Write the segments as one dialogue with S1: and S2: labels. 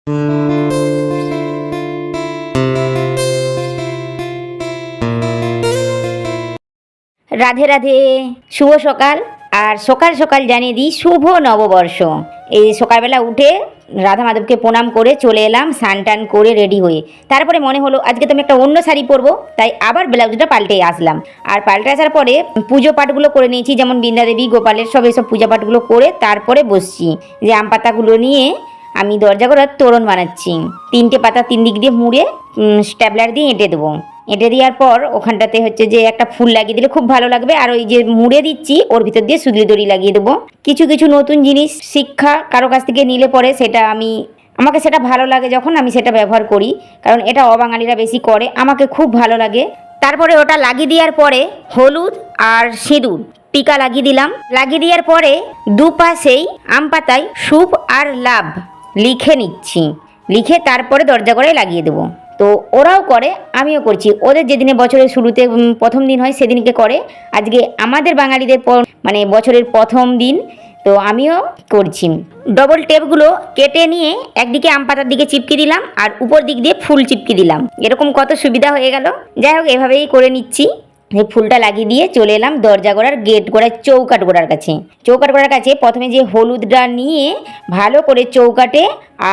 S1: রাধে রাধে, শুভ সকাল। আর সকাল সকাল জানিয়ে দিই শুভ নববর্ষ। এই সকালবেলা উঠে রাধা মাধবকে প্রণাম করে চলে এলাম স্নান টান করে রেডি হয়ে। তারপরে মনে হলো আজকে তো আমি একটা অন্য শাড়ি পরবো, তাই আবার ব্লাউজটা পাল্টে আসলাম। আর পাল্টে আসার পরে পুজো পাঠগুলো করে নিয়েছি, যেমন বৃন্দাদেবী গোপালের সব এইসব পূজা পাঠগুলো করে তারপরে বসছি যে আম পাতাগুলো নিয়ে আমি দরজা করার তোরণ বানাচ্ছি। 3টে পাতা 3 দিক দিয়ে মুড়ে স্ট্যাপলার দিয়ে এঁটে দেবো। এঁটে দেওয়ার পর ওখানটাতে হচ্ছে যে একটা ফুল লাগিয়ে দিলে খুব ভালো লাগবে। আর ওই যে মুড়ে দিচ্ছি ওর ভিতর দিয়ে সুতলি দড়ি লাগিয়ে দেবো। কিছু কিছু নতুন জিনিস শিক্ষা কারো কাছ থেকে নিলে পরে সেটা আমাকে সেটা ভালো লাগে যখন আমি সেটা ব্যবহার করি, কারণ এটা অবাঙালিরা বেশি করে, আমাকে খুব ভালো লাগে। তারপরে ওটা লাগিয়ে দেওয়ার পরে হলুদ আর সিঁদুর টিকা লাগিয়ে দিলাম। লাগিয়ে দেওয়ার পরে দুপাশেই আম পাতায় শুভ আর লাভ লিখে নিচ্ছি। লিখে তারপরে দরজা করে লাগিয়ে দেবো। তো ওরাও করে, আমিও করছি। ওদের যেদিনে বছরের শুরুতে প্রথম দিন হয় সেদিনকে করে, আজকে আমাদের বাঙালিদের মানে বছরের প্রথম দিন, তো আমিও করছি। ডবল টেপগুলো কেটে নিয়ে একদিকে আম পাতার দিকে চিপকে দিলাম আর উপর দিক দিয়ে ফুল চিপকে দিলাম। এরকম কত সুবিধা হয়ে গেল। যাই হোক, এভাবেই করে নিচ্ছি। এই ফুলটা লাগিয়ে দিয়ে চলে এলাম দরজা গোড়ার গেট গোড়ায় চৌকাঠ গোড়ার কাছে। চৌকাঠ গোড়ার কাছে প্রথমে যে হলুদটা নিয়ে ভালো করে চৌকাঠে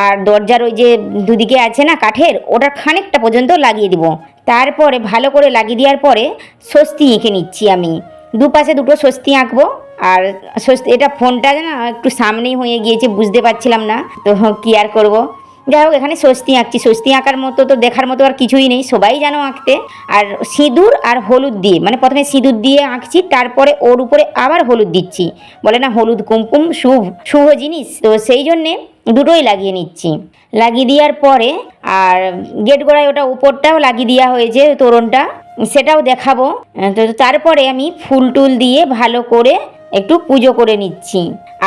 S1: আর দরজার ওই যে দুদিকে আছে না কাঠের, ওটা খানিকটা পর্যন্ত লাগিয়ে দিব। তারপরে ভালো করে লাগিয়ে দেওয়ার পরে স্বস্তি এঁকে নিচ্ছি। আমি দুপাশে দুটো স্বস্তি আঁকবো। আর স্বস্তি এটা ফোনটা না একটু সামনেই হয়ে গিয়েছে, বুঝতে পারছিলাম না, তো কি আর করবো। যাই হোক, এখানে স্বস্তি আঁকছি। স্বস্তি আঁকার মতো তো দেখার মতো আর কিছুই নেই, সবাই জানো আঁকতে। আর সিঁদুর আর হলুদ দিয়ে, মানে প্রথমে সিঁদুর দিয়ে আঁকছি, তারপরে ওর উপরে আবার হলুদ দিচ্ছি। বলে না হলুদ কুমকুম শুভ জিনিস, তো সেই জন্যে দুটোই লাগিয়ে নিচ্ছি। লাগিয়ে দেওয়ার পরে আর গেট গোড়ায় ওটা উপরটাও লাগিয়ে দেওয়া হয়েছে তোরণটা, সেটাও দেখাবো। তো তারপরে আমি ফুল টুল দিয়ে ভালো করে একটু পুজো করে নিচ্ছি।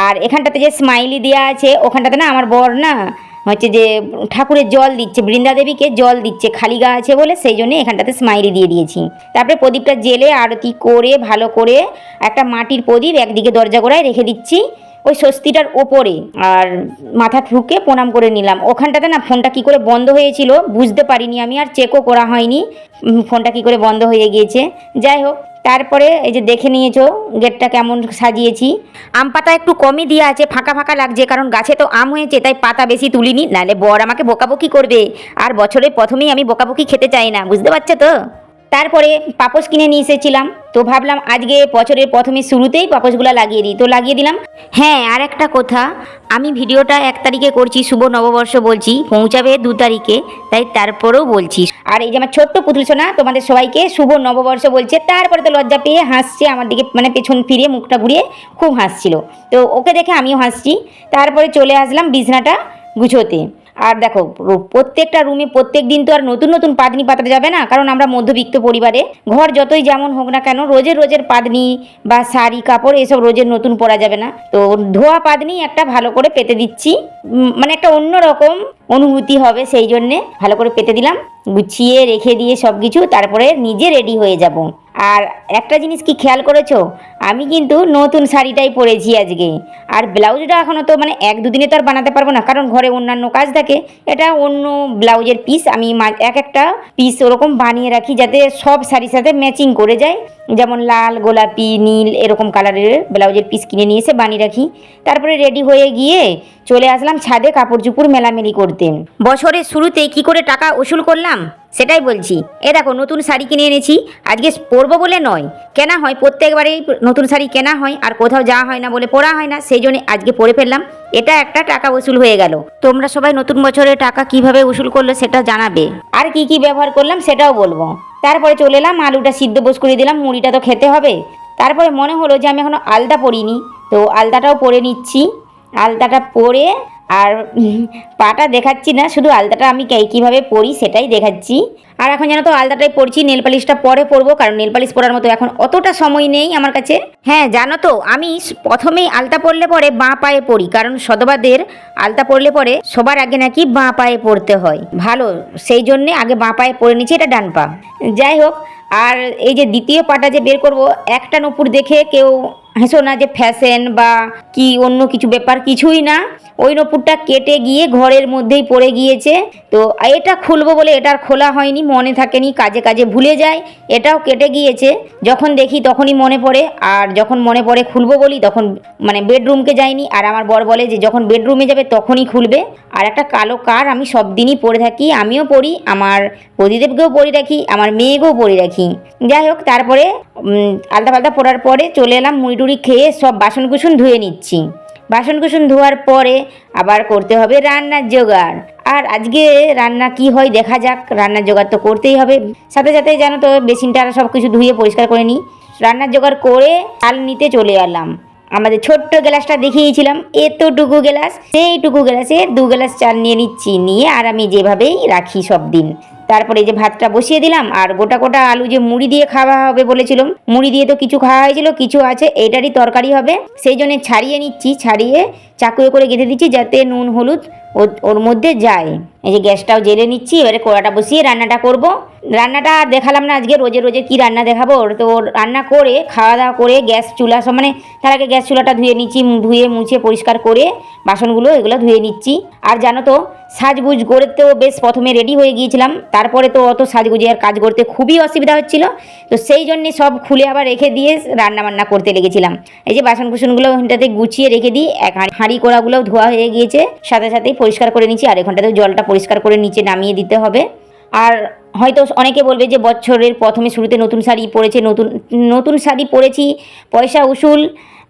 S1: আর এখানটাতে যে স্মাইলি দেওয়া আছে ওখানটাতে না আমার বর না হচ্ছে যে ঠাকুরের জল দিচ্ছে, বৃন্দাদেবীকে জল দিচ্ছে, খালি গা আছে বলে সেই জন্য এখানটাতে স্মাইলি দিয়ে দিয়েছি। তারপরে প্রদীপটা জেলে আরতি করে ভালো করে একটা মাটির প্রদীপ একদিকে দরজা গোড়ায় রেখে দিচ্ছি ওই স্বস্তিটার ওপরে, আর মাথা ঠুকে প্রণাম করে নিলাম। ওখানটাতে না ফোনটা কি করে বন্ধ হয়েছিল বুঝতে পারিনি আমি, আর চেকও করা হয়নি ফোনটা কি করে বন্ধ হয়ে গিয়েছে। যাই হোক, তারপরে এই যে দেখে নিয়েছো গেটটা কেমন সাজিয়েছি। আম পাতা একটু কমই দেওয়া আছে, ফাঁকা ফাঁকা লাগছে, কারণ গাছে তো আম হয়েছে তাই পাতা বেশি তুলিনি, নাহলে বর আমাকে বকাবকি করবে। আর বছরের প্রথমেই আমি বকাবকি খেতে চাই না, বুঝতে পারছো তো। তারপরে পাপোশ কিনে নিয়ে এসেছিলাম, তো ভাবলাম আজকে বছরের প্রথমে শুরুতেই পাপোশগুলো লাগিয়ে দিই, তো লাগিয়ে দিলাম। হ্যাঁ, আর একটা কথা, আমি ভিডিওটা 1 তারিখে করছি, শুভ নববর্ষ বলছি, পৌঁছাবে 2 তারিখে, তাই তারপরেও বলছি। আর এই যে আমার ছোট্ট পুতুল সোনা তোমাদের সবাইকে শুভ নববর্ষ বলছে, তারপরে তো লজ্জা পেয়ে হাসছে আমার দিকে, মানে পেছন ফিরে মুখটা ঘুরিয়ে খুব হাসছিল, তো ওকে দেখে আমিও হাসছি। তারপরে চলে আসলাম বিছনাটা গুছোতে। আর দেখো, প্রত্যেকটা রুমে প্রত্যেক দিন তো আর নতুন নতুন পাদনি পাতাতে যাবে না, কারণ আমরা মধ্যবিত্ত পরিবারে, ঘর যতই যেমন হোক না কেন রোজের রোজের পাদনি বা শাড়ি কাপড় এসব রোজের নতুন পরা যাবে না। তো ধোয়া পাদনি একটা ভালো করে পেতে দিচ্ছি, মানে একটা অন্যরকম অনুভূতি হবে, সেই জন্যে ভালো করে পেতে দিলাম, গুছিয়ে রেখে দিয়ে সব কিছু তারপরে নিজে রেডি হয়ে যাব। আর একটা জিনিস কি খেয়াল করেছো, আমি কিন্তু নতুন শাড়িটাই পরেছি আজকে। আর ব্লাউজটা এখনও তো মানে 1-2 দিনে তো আর বানাতে পারবো না, কারণ ঘরে অন্যান্য কাজ থাকে। এটা অন্য ব্লাউজের পিস, আমি একটা পিস ওরকম বানিয়ে রাখি যাতে সব শাড়ির সাথে ম্যাচিং করে যায়, যেমন লাল, গোলাপি, নীল এরকম কালারের ব্লাউজের পিস কিনে নিয়ে এসে বানিয়ে রাখি। তারপরে রেডি হয়ে গিয়ে চলে আসলাম ছাদে কাপড় চুপড় মেলামেলি করতে। বছরের শুরুতে কি করে টাকা উসুল করলাম সেটাই বলছি। এ দেখো, নতুন শাড়ি কিনে এনেছি, আজকে পরবো বলে নয়, কেনা হয় প্রত্যেকবারেই নতুন শাড়ি কেনা হয়, আর কোথাও যাওয়া হয় না বলে পরা হয় না, সেই জন্য আজকে পরে ফেললাম। এটা একটা টাকা উসুল হয়ে গেল। তোমরা সবাই নতুন বছরে টাকা কিভাবে উসুল করলে সেটা জানাবে, আর কি কি ব্যবহার করলাম সেটাও বলবো। তারপরে চলে এলাম, আলুটা সিদ্ধ বস করে দিলাম, মুড়িটা তো খেতে হবে। তারপরে মনে হলো যে আমি এখনও আলতা পরিনি, তো আলতাটাও পরে নিচ্ছি। আলতাটা পরে আর পাটা দেখাচ্ছি না, শুধু আলতাটা আমি কীভাবে পরি সেটাই দেখাচ্ছি। আর এখন জানো তো আলতাটাই পরছি, নেল পালিশটা পরে পরবো, কারণ নেল পালিশ পরার মতো এখন অতটা সময় নেই আমার কাছে। হ্যাঁ জানো তো, আমি প্রথমেই আলতা পরলে পরে বাঁ পায়ে পরি, কারণ সধবাদের আলতা পরলে পরে সবার আগে নাকি বাঁ পায়ে পরতে হয় ভালো, সেই জন্যে আগে বাঁ পায়ে পরে নিচ্ছি, এটা ডান পা। যাই হোক, আর এই যে দ্বিতীয় পাটা যে বের করব, একটা নুপুর দেখে কেউ হেসো না যে ফ্যাশন বা কি অন্য কিছু ব্যাপার, কিছুই না। ওই নূপুরটা কেটে গিয়ে ঘরের মধ্যেই পড়ে গিয়েছে। তো এটা খুলবো বলে এটা আর খোলা হয়নি, মনে থাকেনি, কাজে কাজে ভুলে যায়। এটাও কেটে গিয়েছে, যখন দেখি তখনই মনে পড়ে, আর যখন মনে পড়ে খুলবো বলি তখন মানে বেডরুমকে যায়নি। আর আমার বর বলে যে যখন বেডরুমে যাবে তখনই খুলবে। আর একটা কালো কার আমি সব দিনই পরে থাকি, আমিও পরি, আমার প্রদীপকেও পরে রাখি, আমার মেয়েকেও পরে রাখি। যাই হোক, তারপরে আলতা পাল্টা পরার পরে চলে এলাম, মুড়ি টুড়ি খেয়ে সব বাসন কুসন ধুয়ে নিচ্ছি। বাসন কুসন ধোয়ার পরে আবার করতে হবে রান্নার জোগাড়। আর আজকে রান্না কি হয় দেখা যাক, রান্নার জোগাড় তো করতেই হবে। সাথে সাথে জানো তো বেসিনটা সব কিছু ধুয়ে পরিষ্কার করে নিই। রান্নার জোগাড় করে চাল নিতে চলে এলাম। আমাদের ছোট্ট গ্লাসটা দেখিয়েছিলাম, এতটুকু গ্লাস, সেইটুকু গ্লাসে 2 গ্লাস চাল নিয়ে নিচ্ছি, নিয়ে আর আমি যেভাবেই রাখি সব দিন। তারপরে এই যে ভাতটা বসিয়ে দিলাম, আর গোটা গোটা আলু যে মুড়ি দিয়ে খাওয়া হবে বলেছিলাম, মুড়ি দিয়ে তো কিছু খাওয়া হয়েছিল, কিছু আছে, এইটারই তরকারি হবে, সেই জন্য ছাড়িয়ে নিচ্ছি। ছাড়িয়ে চাকুয়ে করে গেঁথে দিচ্ছি যাতে নুন হলুদ ওর মধ্যে যায়। এই যে গ্যাসটাও জেলে নিচ্ছি, এবারে কড়াটা বসিয়ে রান্নাটা করব। রান্নাটা দেখালাম না আজকে, রোজে রোজে কি রান্না দেখাবো। তো রান্না করে খাওয়া দাওয়া করে গ্যাস চুলা সব মানে তার আগে গ্যাস চুলাটা ধুয়ে নিচ্ছি, ধুয়ে মুছে পরিষ্কার করে বাসনগুলো এগুলো ধুয়ে নিচ্ছি। আর জানো তো সাজগুজ করে তো বেশ প্রথমে রেডি হয়ে গিয়েছিলাম, তারপরে তো অত সাজগুজে আর কাজ করতে খুবই অসুবিধা হচ্ছিল। তো সেই জন্যে সব খুলে আবার রেখে দিয়ে রান্না বান্না করতে লেগেছিলাম। এই যে বাসন কুসনগুলো ওখানটাতে গুছিয়ে রেখে দিই, এক হাঁড়ি কড়াগুলোও ধোয়া হয়ে গিয়েছে, সাথে সাথেই পরিষ্কার করে নিচ্ছি। আর এখানটাতেও জলটা পরিষ্কার করে নিচে নামিয়ে দিতে হবে। আর হয়তো অনেকে বলবে যে বছরের প্রথমে শুরুতে নতুন শাড়ি পরেছে, নতুন শাড়ি পরেছি, পয়সা উসুল।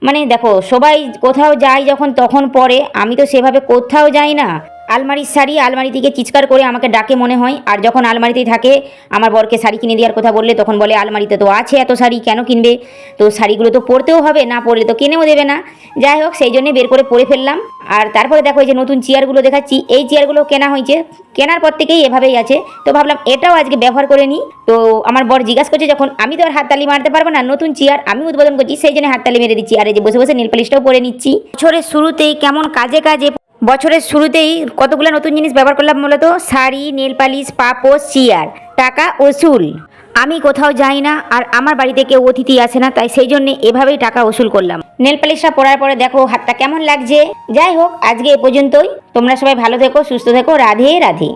S1: মানে দেখো, সবাই কোথাও যায় যখন তখন পরে, আমি তো সেভাবে কোথাও যাই না। আলমারির শাড়ি আলমারি থেকে চিৎকার করে আমাকে ডাকে মনে হয়। আর যখন আলমারিতেই থাকে, আমার বরকে শাড়ি কিনে দেওয়ার কথা বললে তখন বলে আলমারিতে তো আছে এত শাড়ি, কেন কিনবে? তো শাড়িগুলো তো পরতেও হবে, না পরলে তো কিনেও দেবে না। যাই হোক, সেই জন্যে বের করে পরে ফেললাম। আর তারপরে দেখো এই যে নতুন চেয়ারগুলো দেখাচ্ছি, এই চেয়ারগুলো কেনা হয়েছে, কেনার পর থেকেই এভাবেই আছে। তো ভাবলাম এটাও আজকে ব্যবহার করে নিই। তো আমার বর জিজ্ঞাসা করছে যখন, আমি তো আর হাততালি মারতে পারবো না, নতুন চেয়ার আমি উদ্বোধন করছি, সেই জন্য হাততালি মেরে দিচ্ছি। আর এই যে বসে বসে নীল পালিশটাও পরে নিচ্ছি। বছরের শুরুতেই কেমন কাজে কাজে, বছরের শুরুতেই কতগুলো নতুন জিনিস ব্যবহার করলাম বলতো, শাড়ি, নেল পালিশ, পাপোশ, চেয়ার, টাকা ওসুল। আমি কোথাও যাই না, আর আমার বাড়িতে কেউ অতিথি আসে না, তাই সেই জন্য এভাবেই টাকা ওসুল করলাম। নেল পালিশটা পরার পরে দেখো হাতটা কেমন লাগছে। যাই হোক, আজকে এ পর্যন্তই। তোমরা সবাই ভালো থেকো, সুস্থ থেকো। রাধে রাধে।